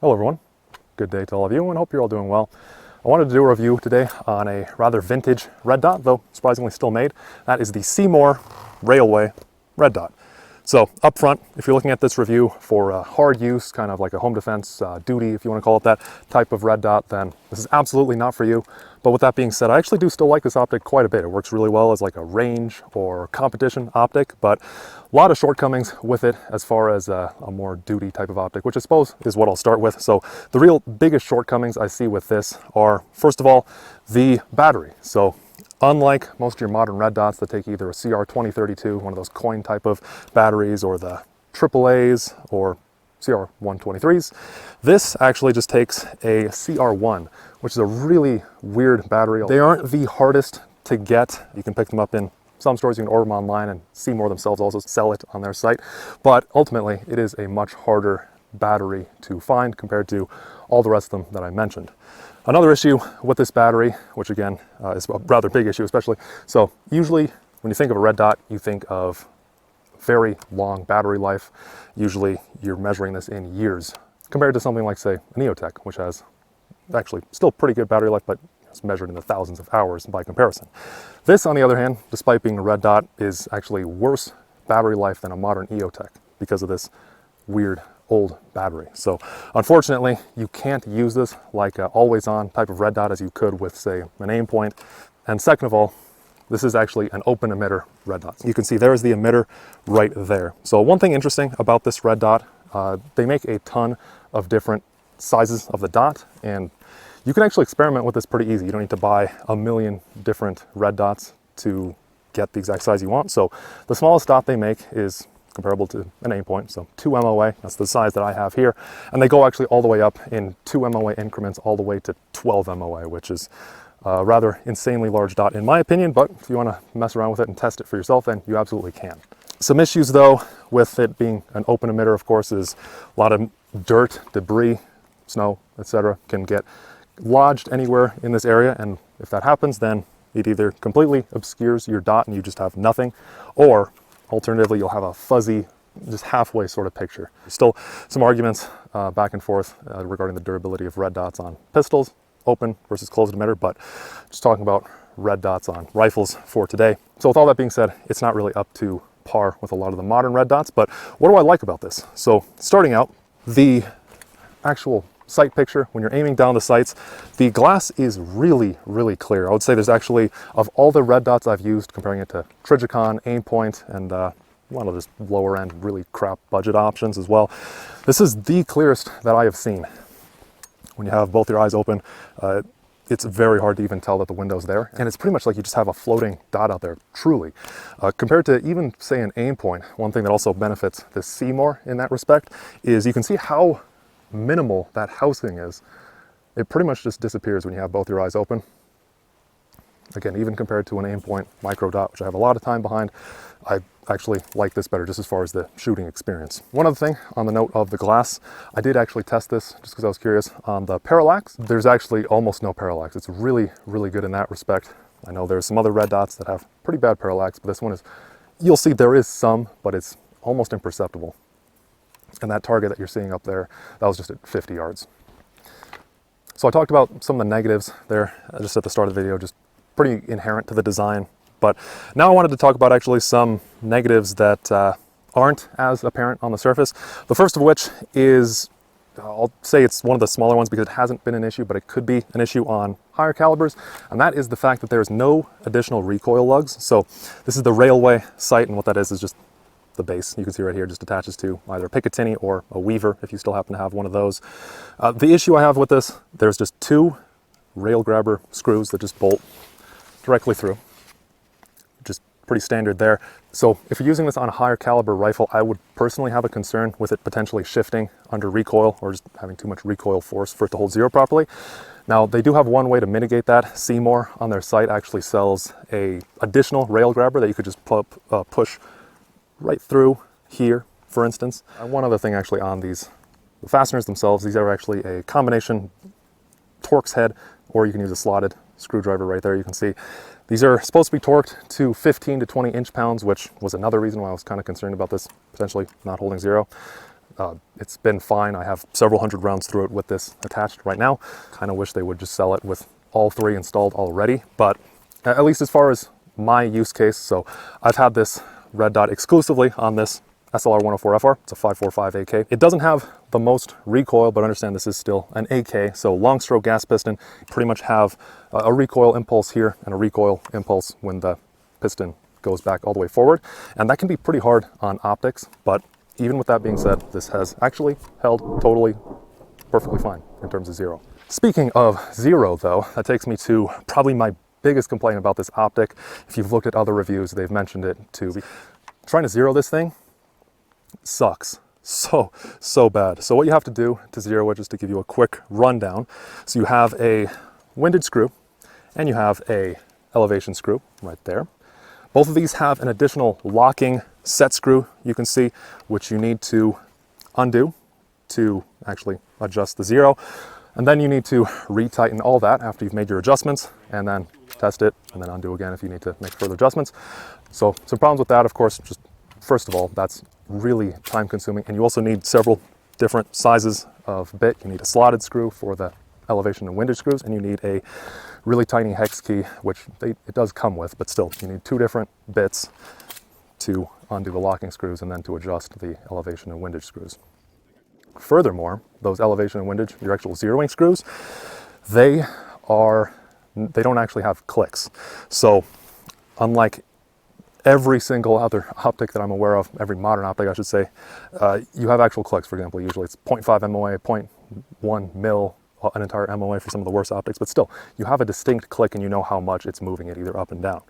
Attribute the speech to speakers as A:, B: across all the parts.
A: Hello everyone, good day to all of you and hope you're all doing well. I wanted to do a review today on a rather vintage red dot, though surprisingly still made. That is the Seymour Railway red dot. So up front, if you're looking at this review for hard use, kind of like a home defense duty, if you want to call it that, type of red dot, then this is absolutely not for you. But with that being said, I actually do still like this optic quite a bit. It works really well as like a range or competition optic, but a lot of shortcomings with it as far as a more duty type of optic, which I suppose is what I'll start with. So the real biggest shortcomings I see with this are, first of all, the battery. So unlike most of your modern red dots that take either a CR2032, one of those coin type of batteries, or the AAAs or CR123s, this actually just takes a CR1, which is a really weird battery. They aren't the hardest to get. You can pick them up in some stores, you can order them online, and Seymour themselves also sell it on their site. But ultimately, it is a much harder battery to find compared to all the rest of them that I mentioned. Another issue with this battery, which again is a rather big issue especially, so usually when you think of a red dot, you think of very long battery life. Usually you're measuring this in years compared to something like, say, an EOTech, which has actually still pretty good battery life, but it's measured in the thousands of hours by comparison. This, on the other hand, despite being a red dot, is actually worse battery life than a modern EOTech because of this weird old battery. So unfortunately, you can't use this like an always-on type of red dot as you could with, say, an aim point. And second of all, this is actually an open emitter red dot. You can see there's the emitter right there. So one thing interesting about this red dot, they make a ton of different sizes of the dot, and you can actually experiment with this pretty easy. You don't need to buy a million different red dots to get the exact size you want. So the smallest dot they make is comparable to an aim point, so 2 MOA, that's the size that I have here, and they go actually all the way up in 2 MOA increments all the way to 12 MOA, which is a rather insanely large dot in my opinion, but if you want to mess around with it and test it for yourself, then you absolutely can. Some issues though with it being an open emitter, of course, is a lot of dirt, debris, snow, etc. can get lodged anywhere in this area, and if that happens, then it either completely obscures your dot and you just have nothing, or alternatively, you'll have a fuzzy, just halfway sort of picture. There's still some arguments back and forth regarding the durability of red dots on pistols, open versus closed emitter, but just talking about red dots on rifles for today. So with all that being said, it's not really up to par with a lot of the modern red dots, but what do I like about this? So starting out, the actual sight picture, when you're aiming down the sights, the glass is really, really clear. I would say there's actually, of all the red dots I've used, comparing it to Trijicon, Aimpoint, and a lot of this lower end, really crap budget options as well, this is the clearest that I have seen. When you have both your eyes open, it's very hard to even tell that the window's there, and it's pretty much like you just have a floating dot out there, truly. Compared to even, say, an Aimpoint, one thing that also benefits the Seymour in that respect is you can see how minimal that housing is. It pretty much just disappears when you have both your eyes open. Again, even compared to an Aimpoint micro dot, which I have a lot of time behind, I actually like this better just as far as the shooting experience. One other thing on the note of the glass, I did actually test this just because I was curious on the parallax. There's actually almost no parallax. It's really, really good in that respect. I know there's some other red dots that have pretty bad parallax, but this one is, you'll see there is some, but it's almost imperceptible. And that target that you're seeing up there, that was just at 50 yards. So I talked about some of the negatives there just at the start of the video, just pretty inherent to the design. But now I wanted to talk about actually some negatives that aren't as apparent on the surface. The first of which is, I'll say it's one of the smaller ones because it hasn't been an issue, but it could be an issue on higher calibers, and that is the fact that there's no additional recoil lugs. So this is the Railway sight, and what that is just the base. You can see right here just attaches to either a Picatinny or a Weaver if you still happen to have one of those. The issue I have with this, there's just 2 rail grabber screws that just bolt directly through. Just pretty standard there. So if you're using this on a higher caliber rifle, I would personally have a concern with it potentially shifting under recoil or just having too much recoil force for it to hold zero properly. Now, they do have one way to mitigate that. Seymour on their site actually sells a additional rail grabber that you could just push right through here, for instance. And one other thing actually on the fasteners themselves, these are actually a combination Torx head, or you can use a slotted screwdriver right there. You can see these are supposed to be torqued to 15 to 20 inch-pounds, which was another reason why I was kind of concerned about this potentially not holding zero. It's been fine. I have several hundred rounds through it with this attached right now. Kind of wish they would just sell it with all three installed already, but at least as far as my use case, so I've had this red dot exclusively on this SLR 104FR. It's a 545 AK. It doesn't have the most recoil, but understand this is still an AK, so long stroke gas piston. You pretty much have a recoil impulse here and a recoil impulse when the piston goes back all the way forward, and that can be pretty hard on optics, but even with that being said, this has actually held totally perfectly fine in terms of zero. Speaking of zero though, that takes me to probably my biggest complaint about this optic. If you've looked at other reviews, they've mentioned it too. Trying to zero this thing sucks so bad. So what you have to do to zero it, just to give you a quick rundown, so you have a windage screw and you have a elevation screw right there. Both of these have an additional locking set screw, you can see, which you need to undo to actually adjust the zero. And then you need to retighten all that after you've made your adjustments, and then test it and then undo again if you need to make further adjustments. So some problems with that, of course, just first of all, that's really time consuming, and you also need several different sizes of bit. You need a slotted screw for the elevation and windage screws, and you need a really tiny hex key, which it does come with, but still you need two different bits to undo the locking screws and then to adjust the elevation and windage screws. Furthermore, those elevation and windage, your actual zeroing screws, they don't actually have clicks. So unlike every single other optic that I'm aware of, every modern optic I should say, you have actual clicks. For example, usually it's 0.5 MOA, 0.1 mil, an entire MOA for some of the worst optics, but still, you have a distinct click and you know how much it's moving it either up and down.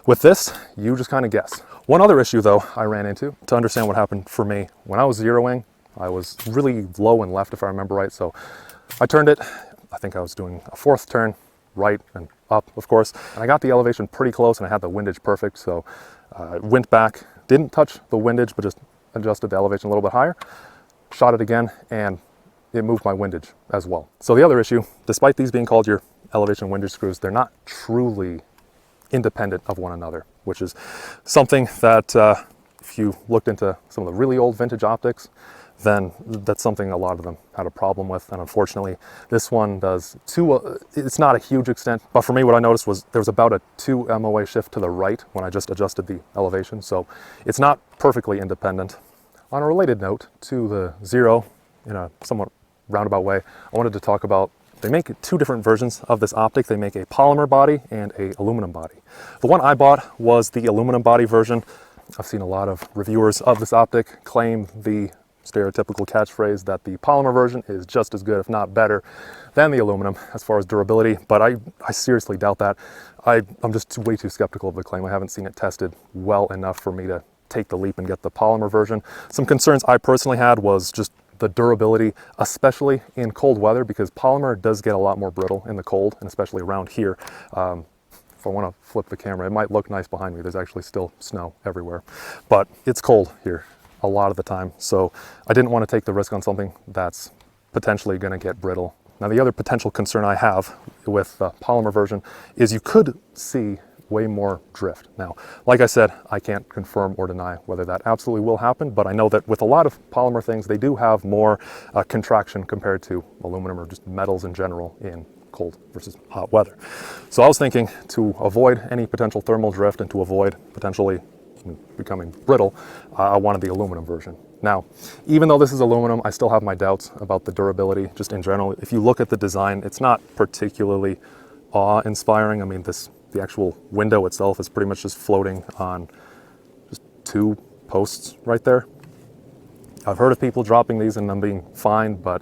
A: With this, you just kind of guess. One other issue though I ran into, to understand what happened for me, when I was zeroing, I was really low and left if I remember right, so I turned it, I think I was doing a fourth turn, right and up of course, and I got the elevation pretty close and I had the windage perfect, so I went back, didn't touch the windage, but just adjusted the elevation a little bit higher, shot it again, and it moved my windage as well. So the other issue, despite these being called your elevation and windage screws, they're not truly independent of one another, which is something that if you looked into some of the really old vintage optics, then that's something a lot of them had a problem with, and unfortunately this one does to it's not a huge extent, but for me what I noticed was there was about a 2 MOA shift to the right when I just adjusted the elevation, so it's not perfectly independent. On a related note to the zero, in a somewhat roundabout way, I wanted to talk about, they make two different versions of this optic. They make a polymer body and a aluminum body. The one I bought was the aluminum body version. I've seen a lot of reviewers of this optic claim the stereotypical catchphrase that the polymer version is just as good, if not better, than the aluminum as far as durability, but I seriously doubt that. I'm just way too skeptical of the claim. I haven't seen it tested well enough for me to take the leap and get the polymer version. Some concerns I personally had was just the durability, especially in cold weather, because polymer does get a lot more brittle in the cold, and especially around here. If I want to flip the camera, it might look nice behind me. There's actually still snow everywhere, but it's cold here a lot of the time, so I didn't want to take the risk on something that's potentially going to get brittle. Now the other potential concern I have with the polymer version is you could see way more drift. Now, like I said, I can't confirm or deny whether that absolutely will happen, but I know that with a lot of polymer things, they do have more contraction compared to aluminum or just metals in general in cold versus hot weather. So I was thinking, to avoid any potential thermal drift and to avoid potentially becoming brittle, I wanted the aluminum version. Now, even though this is aluminum, I still have my doubts about the durability just in general. If you look at the design, it's not particularly awe-inspiring. I mean, the actual window itself is pretty much just floating on just two posts right there. I've heard of people dropping these and them being fine, but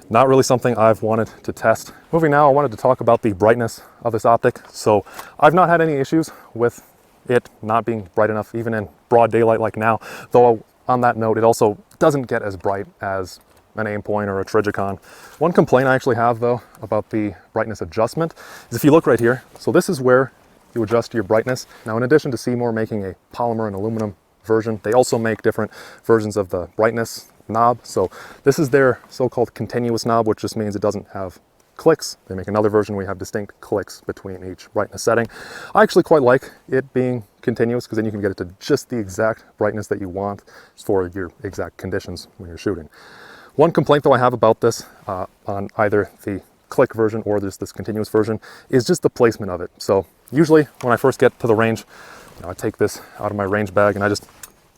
A: not really something I've wanted to test. Moving now, I wanted to talk about the brightness of this optic. So I've not had any issues with it not being bright enough, even in broad daylight like now, though on that note, it also doesn't get as bright as an aim point or a Trigicon. One complaint I actually have though about the brightness adjustment is if you look right here, so this is where you adjust your brightness. Now in addition to Seymour making a polymer and aluminum version, they also make different versions of the brightness knob. So this is their so-called continuous knob, which just means it doesn't have clicks. They make another version where you have distinct clicks between each brightness setting. I actually quite like it being continuous because then you can get it to just the exact brightness that you want for your exact conditions when you're shooting. One complaint though I have about this on either the click version or this continuous version is just the placement of it. So usually when I first get to the range, I take this out of my range bag and I just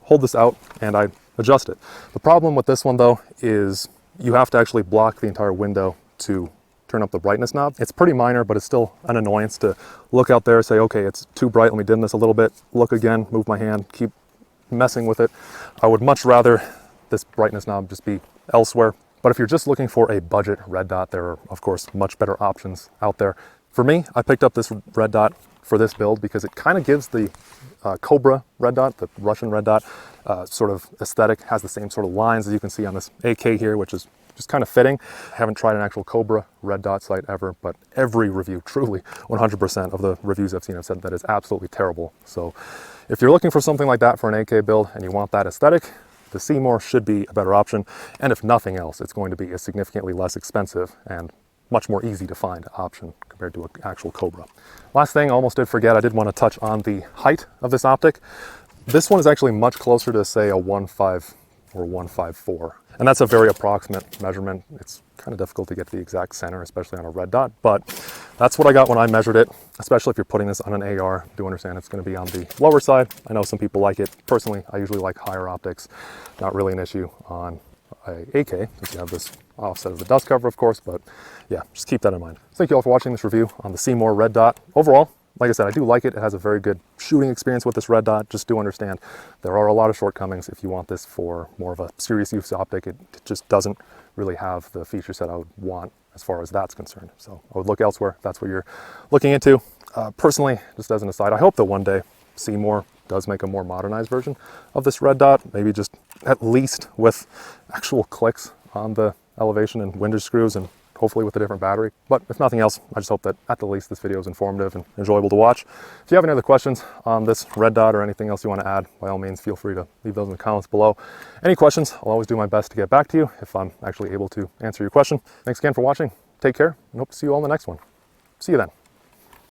A: hold this out and I adjust it. The problem with this one though is you have to actually block the entire window to turn up the brightness knob. It's pretty minor, but it's still an annoyance to look out there, say, okay, it's too bright, let me dim this a little bit, look again, move my hand, keep messing with it. I would much rather this brightness knob just be elsewhere. But if you're just looking for a budget red dot, there are, of course, much better options out there. For me, I picked up this red dot for this build because it kind of gives the Cobra red dot, the Russian red dot, sort of aesthetic, has the same sort of lines as you can see on this AK here, which is just kind of fitting. I haven't tried an actual Cobra red dot sight ever, but every review, truly 100% of the reviews I've seen have said that it's absolutely terrible. So if you're looking for something like that for an AK build and you want that aesthetic, the Seymour should be a better option. And if nothing else, it's going to be a significantly less expensive and much more easy to find option compared to an actual Cobra. Last thing, I almost did forget, I did want to touch on the height of this optic. This one is actually much closer to, say, a 1.5 or 1.54. And that's a very approximate measurement. It's kind of difficult to get the exact center, especially on a red dot, but that's what I got when I measured it, especially if you're putting this on an AR. Do understand it's going to be on the lower side. I know some people like it. Personally, I usually like higher optics. Not really an issue on a AK, since you have this offset of the dust cover, of course, but yeah, just keep that in mind. Thank you all for watching this review on the Seymour red dot. Overall, like I said, I do like it. It has a very good shooting experience with this red dot. Just do understand there are a lot of shortcomings. If you want this for more of a serious use optic, it just doesn't really have the feature set I would want as far as that's concerned. So I would look elsewhere if that's what you're looking into. Personally, just as an aside, I hope that one day Seymour does make a more modernized version of this red dot, maybe just at least with actual clicks on the elevation and windage screws, and hopefully with a different battery. But if nothing else, I just hope that at the least this video is informative and enjoyable to watch. If you have any other questions on this red dot or anything else you want to add, by all means, feel free to leave those in the comments below. Any questions, I'll always do my best to get back to you if I'm actually able to answer your question. Thanks again for watching. Take care and hope to see you all in the next one. See you then.